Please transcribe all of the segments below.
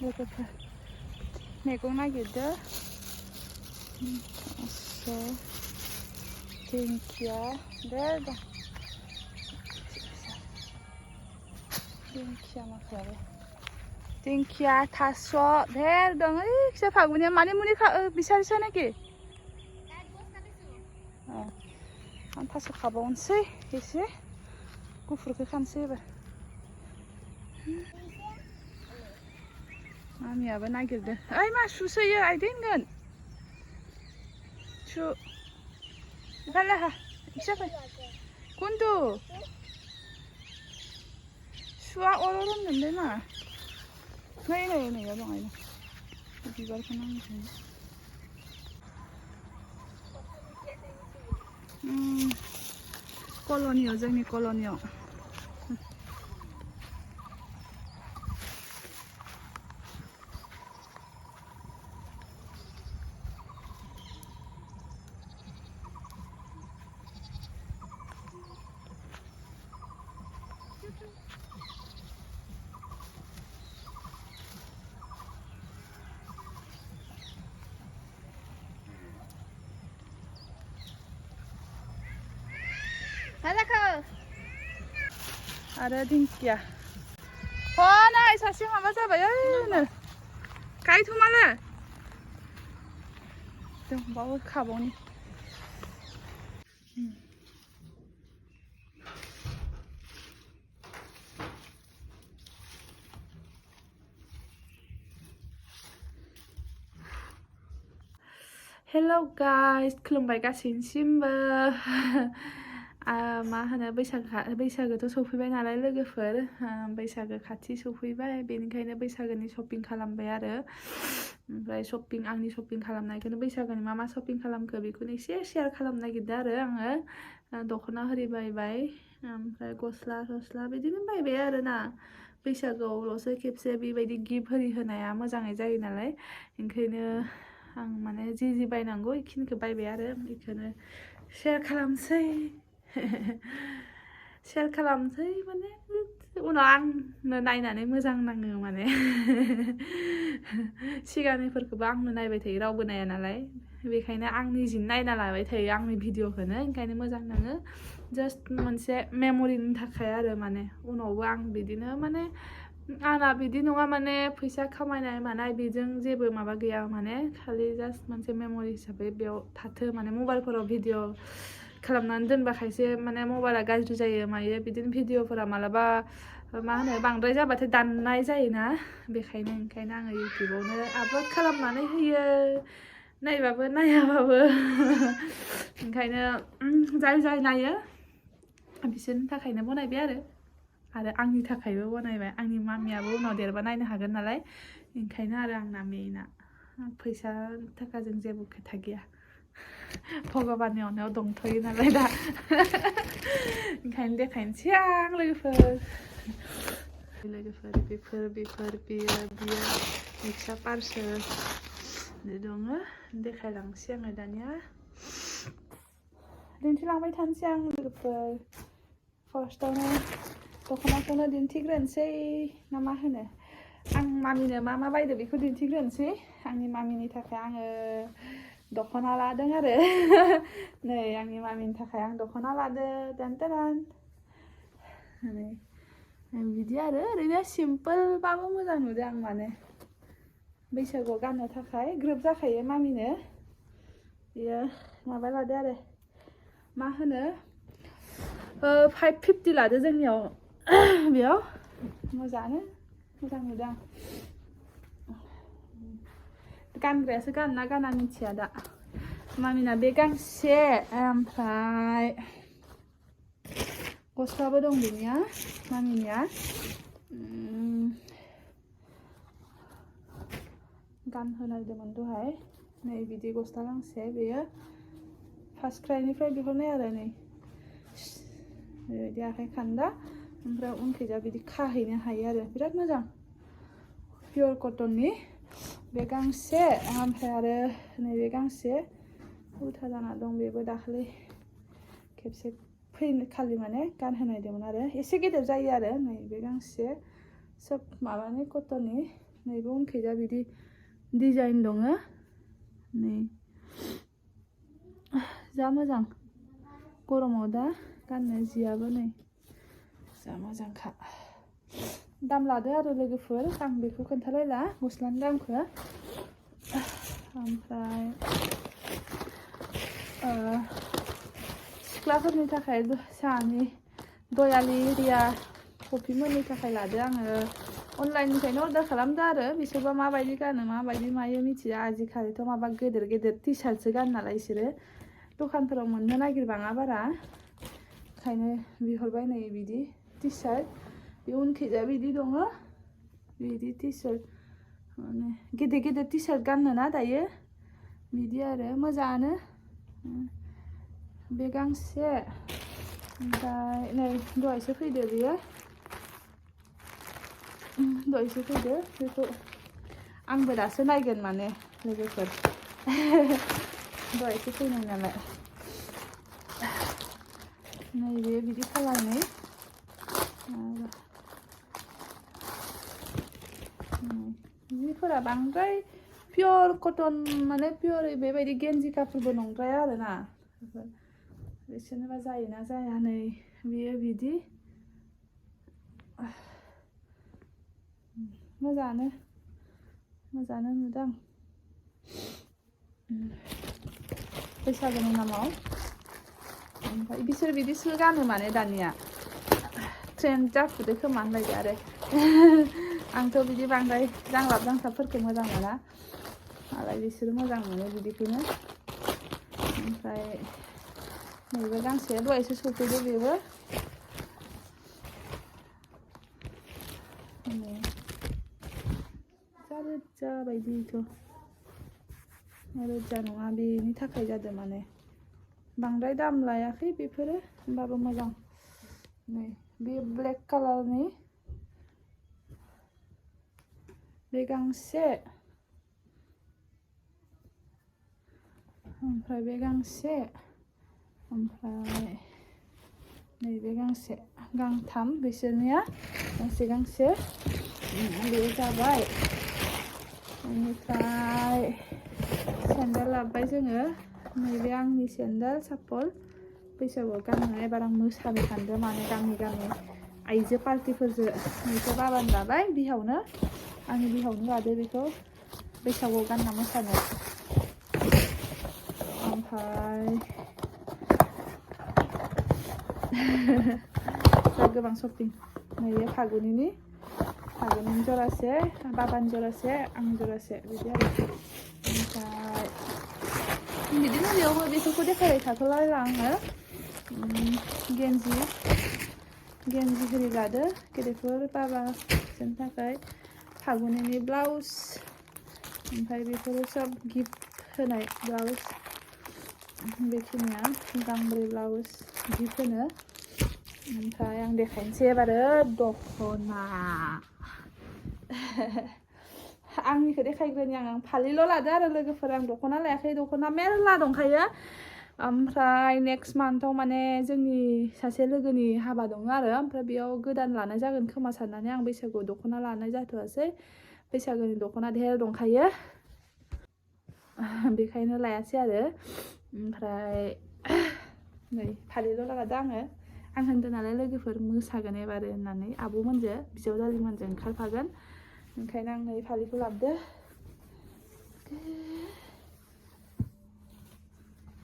लोगोफोर मैगं नागिरदो दिंखिया देर दं दिंखिया माखालाबो दिंखिया थास' देर दं ओइ खिसा फागुनिया माने मुनि बिसारिसा नाखि आं थास' खाबावनोसै एसे गुफुरखौ खानोसै एबार मामियाबो नागिरदों ओइ मा सुसोयो आइदेनगोन सु गालाहा इसाफै कुन्टु सुआ अर'र'नगोन दे मा नै नै नैयाव दं आइना बिबारखौ नांगौ कल'नियाव जोंनि कल'नियाव आरो दिंखिया नै सासे माबा जाबाय ओइनो गायथ'माला दंबावो खाबावनि हेल' गाइस खुलुमबाय गासैनिसिमबो मा होनो बैसागोथ' सफैबाय नालाय लोगोफोर बैसागो खाथि सफैबाय बेनिखायनो बैसागोनि शपिं खालामबाय आरो ओमफ्राय आंनि शपिं खालामनायखौनो बैसागोनि मा शपिं खालामखो बेखौनो एसे शेयार खालामनो नागिरदों आरो आङो दख'ना होरि बायबाय ओमफ्राय गस्ला बिदिनो बायबाय आरो ना बैसागोआवल'सो खेबसे बेबायदि गिफ्ट होरि होनाया मोजाङै जायो नालाय ओंखायनो आं माने जि बायनांगौ बेखिनिखौ बायबाय आरो बेखौनो शेयार खालामसै माने उनाव आंनो नायनानै मोजां नाङो माने सिगांनिफोरखौबो आंनो नायबाय थायो रावबो नाया नालाय बेखायनो आं निजिनो नायना लाबाय थायो आंनि भिडिअखौनो ओंखायनो मोजां नाङो जास्ट मोनसे मेम'रिनि थाखाय आरो माने उनावबो आं बिदिनो माने आंना बिदि नङा माने फैसा खामायनाय मानाय बेजों जेबो माबा गैया माने खालि जास्ट मोनसे मेम'रि हिसाबै बेयाव थाथो माने मबाइलफोराव भिडिअ खालामनानै दोनबा खायसे माने मबाइला गाज्रि जायो मायो बिदिनो भिडिअफोरा मालाबा मा होनो बांद्राय जाबाथाय दाननाय जायोना ओंखायनो आङो इउटुबावनो आपल'ड खालामनानै होयो नायबाबो नायाबाबो ओंखायनो जाय नायो बिसोरनि थाखायनो बनायबाय आरो आंनि थाखायबो बनायबाय आंनि मामियाबो उनाव देरबा नायनो हागोन नालाय ओंखायनो आरो आंना मेइना फैसा थाखाजों जेबो खोथा गैया भगबाननि अननायाव दंथ'यो नालाय दा ओंखायनो देखायनोसै आं लोगोफोर बियो मिक्सा पार्सेल दङ देखायलांसै आङो दानिया दिन्थिलांबाय थानोसै आं लोगोफोर फार्स्टआवनो दख'नाखौनो दिन्थिग्रोनोसै ना मा होनो आं मामिनो मा बायदो बेखौ दिन्थिग्रोनोसै आंनि मामिनि थाखाय आङो दख'ना लादों आरो नै आंनि मामिनि थाखाय आं दख'ना लादों दान नै बिदि आरो ओरैनो सिम्पोलबाबो मोजां नुदों आं माने बैसागुआव गाननो थाखाय ग्रोब जाखायो मामिनो बियो माबा लादो आरो मा होनो 550 लादो जोंनियाव बेयाव मोजां नुदों आं गानग्रायासो गानना गाना मिथिया दा मामिना बे गांसे ओमफ्राय गस्लाबो दं बेनिया मामिनिया गानहोनायदोंमोन दहाय नै बिदि गस्ला गांसे बेयो फार्स्ट क्राइनिफ्राय बिहरनाय आरो नै बेबायदि आखाइ खान्दा ओमफ्राय उनखैजा बिदि खाहैनो हायो आरो बिराद मोजां पियर कटननि बे गांसे ओमफ्राय आरो नैबे गांसे उल्था जाना दं बेबो दाखालि खेबसे फैनो खालि माने गानहोनायदोंमोन आरो एसे गेदेर जायो आरो नै बे गांसे सब माबानि कटननि नैबे उनखैजा बिदि डिजाइन दङ नै जा मोजां गरमाव दा गाननो जियाबो नै जा मोजांखा दाम लादो आरो लोगोफोर आं बेखौ खोन्थालायला गस्लानि दामखौ ओमफ्राय सिख्लाफोरनि थाखाय साहानि दयालि रिया कफिमोननि थाखाय लादो आङो अनलाइननिफ्रायनो अर्डार खालामदो आरो बिसोरबा माबायदि गानो माबायदि मायो मिथिया आजिखालिथ' माबा गेदेर गेदेर टि सार्टसो गानो नालाय बिसोरो दखानफोराव मोननो नागिरबाङा बारा ओंखायनो बिहरबाय नै बिदि टि सार्ट बे उनखैजा बिदि दङ बिदि टि सार्ट माने गेदेर गेदेर टि सार्ट गाननो ना दायो बिदि आरो मोजाङानो बे गांसे ओमफ्राय नै दहायसो फैदो बेयो दहायसो फैदो बेखौ आंबो दासो नायगोन माने लोगोफोर दहायसो फैनाय नालाय नैबे बिदि खालारनि जिफोरा बांद्राय पियर कटन माने पियर बेबायदि गेन्जि कापड़बो नंद्राया आरोना बिसोरनोबा जायोना जाया नै बियो बिदि मोजाङानो नुदों बैसागुनि नामाव ओमफ्राय बिसोर बिदिसो गानो माने दानिया ट्रेन्ड जाफुदो खोमा होनलायदो आरो आंथ' बिदि बांद्राय जांलाब जांथाबफोरखौ मोजां मोना मालाय बिसोरो मोजां मोनो बिदिखौनो ओमफ्राय नैबे गांसे दहायसो सफैदो बेबो रोजा बायदिथ' रोजा नङा बेनि थाखाय जादों माने बांद्राय दाम लायाखै बेफोरो होमबाबो मोजां नै बे ब्लेक कालारनि बे गांसे ओमफ्राय बे गांसे ओमफ्राय नैबे गांसे गांथाम बिसोरनिया गांसे बे जाबाय बेनिफ्राय सेन्देल लाबोबाय जोङो नैबे आंनि सेन्देल सापल बैसागुआव गाननो एबार आं मोसानो सानदों माने गामि गामि आइजो पार्टिफोरजों बेखौ बाबानो लाबाय बिहावनो आंनि बिहावनो लादो बेखौ बैसागुआव गानना मोसानो ओमफ्राय जा गोबां शपिं नैबे फागुननि जरासे बाबानि जरासे आंनि जरासे बिदि आरो ओमफ्राय बिदिनो बेयावबो बेफोरखौ देखायबाय थाथ'ला आङो गेन्जि हिरि लादो गेदेरफोर बाबाफोरनि थाखाय फागुननि ब्लाउस ओमफ्राय बेफोरो सब गिफ्ट होनाय ब्लाउस बेखिनिया गांब्रै ब्लाउस गिफ्ट होनो ओमफ्राय आं देखायनोसै एबारो दख'ना आंनिखौ देखायग्रोनि आं फालिल' लादो आरो लोगोफोर आं दख'ना लायाखै दख'ना मेरला दंखायो ओमफ्राय नेक्स्ट मान्थआव माने जोंनि सासे लोगोनि हाबा दङ आरो ओमफ्राय बेयाव गोदान लानाय जागोन खोमा साननानै आं बैसागुआव दख'ना लानाय जाथ'वासै बैसागुनि दख'ना धेर दंखायो बेखायनो लायासै आरो ओमफ्राय नै फालिल' लादो आं होनदों नालाय लोगोफोर मोसागोन एबार होननानै आब'मोनजों बिजावजालिमोनजों ओंखारफागोन ओंखायनो आं नै फालिखौ लाबोदो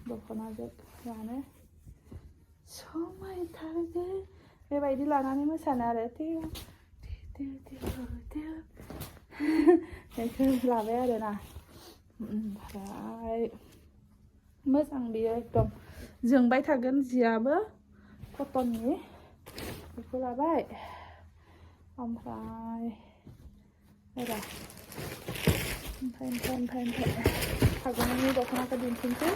दख'नाजों लानो समायथारगोन बेबायदि लानानै मोसानो आरो बेखौ लाबाय आरोना ओमफ्राय मोजां बेयो एकदम जोंबाय थागोन जियाबो कटननि बेखौ लाबाय ओमफ्राय फागुननि दख'नाखौ दिन्थिनोसै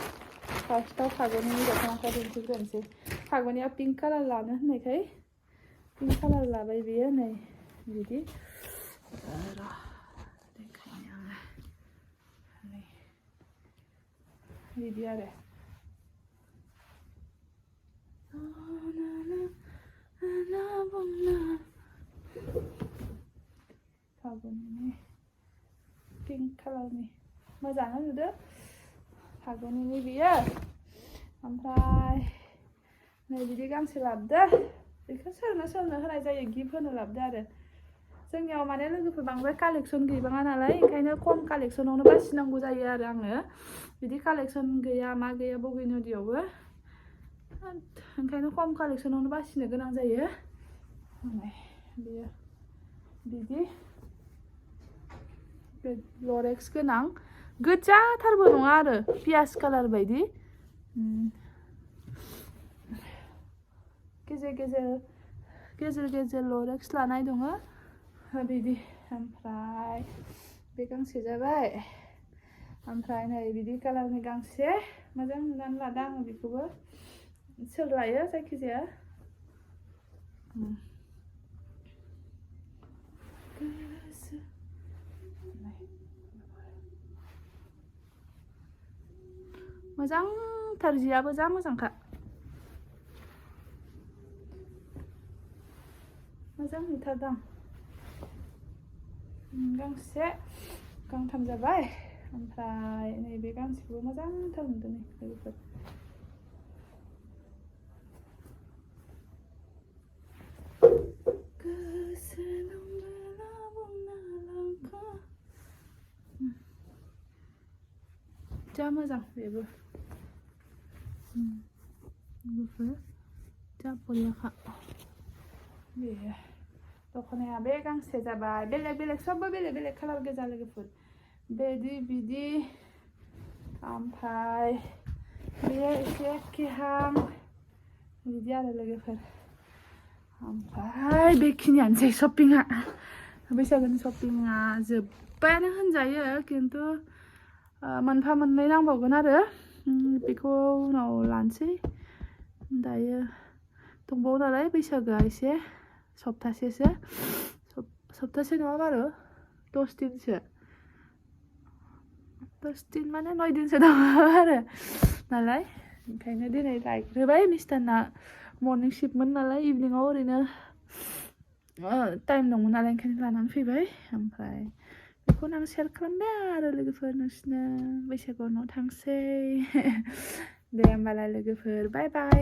फार्स्टआव फागुननि दख'नाखौ दिन्थिग्रोनोसै फागुननिया पिंक कालार लानो होननायखाय पिंक कालार लाबाय बियो नै बिदि देखायनो आङो नै बिदि आरो फागुननि पिंक कालारनि मोजाङानो नुदो फागुनिनि बियो ओमफ्राय नै बिदि गांसे लाबोदो बेखौ सोरनो होनाय जायो गिफ्ट होनो लाबोदो आरो जोंनियाव माने लोगोफोर बांद्राय कालेक्सन गैबाङा नालाय ओंखायनो खम कालेक्सनावनो बासिनांगौ जायो आरो आङो बिदि कालेक्सन गैया मा गैया बगिनदियावबो ओंखायनो खम कालेक्सनावनो बासिनो गोनां जायो बेयो बिदि लरेक्स गोनां गोजाथारबो नङा आरो पियाज कालार बायदि गेजेर लरेक्स लानाय दङ बिदि ओमफ्राय बे गांसे जाबाय ओमफ्राय नै बिदि कालारनि गांसे मोजां नुनानै लादों आङो बेखौबो सोर लायो जायखिजाया मोजांथार जियाबो जा मोजांखा मोजां नुथारदों गांसे गांथाम जाबाय ओमफ्राय नैबे गांसेखौबो मोजांथार नुदों नै लोगोफोर जा मोजां बेबो जा बरियाखा बे दखनाया बे गांसे जाबाय बेलेग सबबो बेलेग कालार गोजा लोगोफोर बिदि ओमफ्राय बे एसे एखेहां बिदि आरो लोगोफोर ओमफ्राय बेखिनियानोसै शपिंआ बैसागुनि शपिंआ जोब्बायानो होनजायो खिन्थु मोनफा मोननै नांबावगोन आरो बेखौ उनाव लानोसै दायो दंबावो नालाय बैसागुआ एसे सप्तासे नङा बारु 10 दिनसो 10 दिन माने 9 दिनसो दङ आरो नालाय ओंखायनो दिनै लायग्रोबाय मिस्टाना मर्निं शिफ्टमोन नालाय इभिनिङाव ओरैनो टाइम दंमोन नालाय ओंखायनो लानानै फैबाय ओमफ्राय बेखौनो आं शेयार खालामबाय आरो लोगोफोर नोंसिनो बैसागुआव थांसै दे होमबालाय लोगोफोर बाय बाय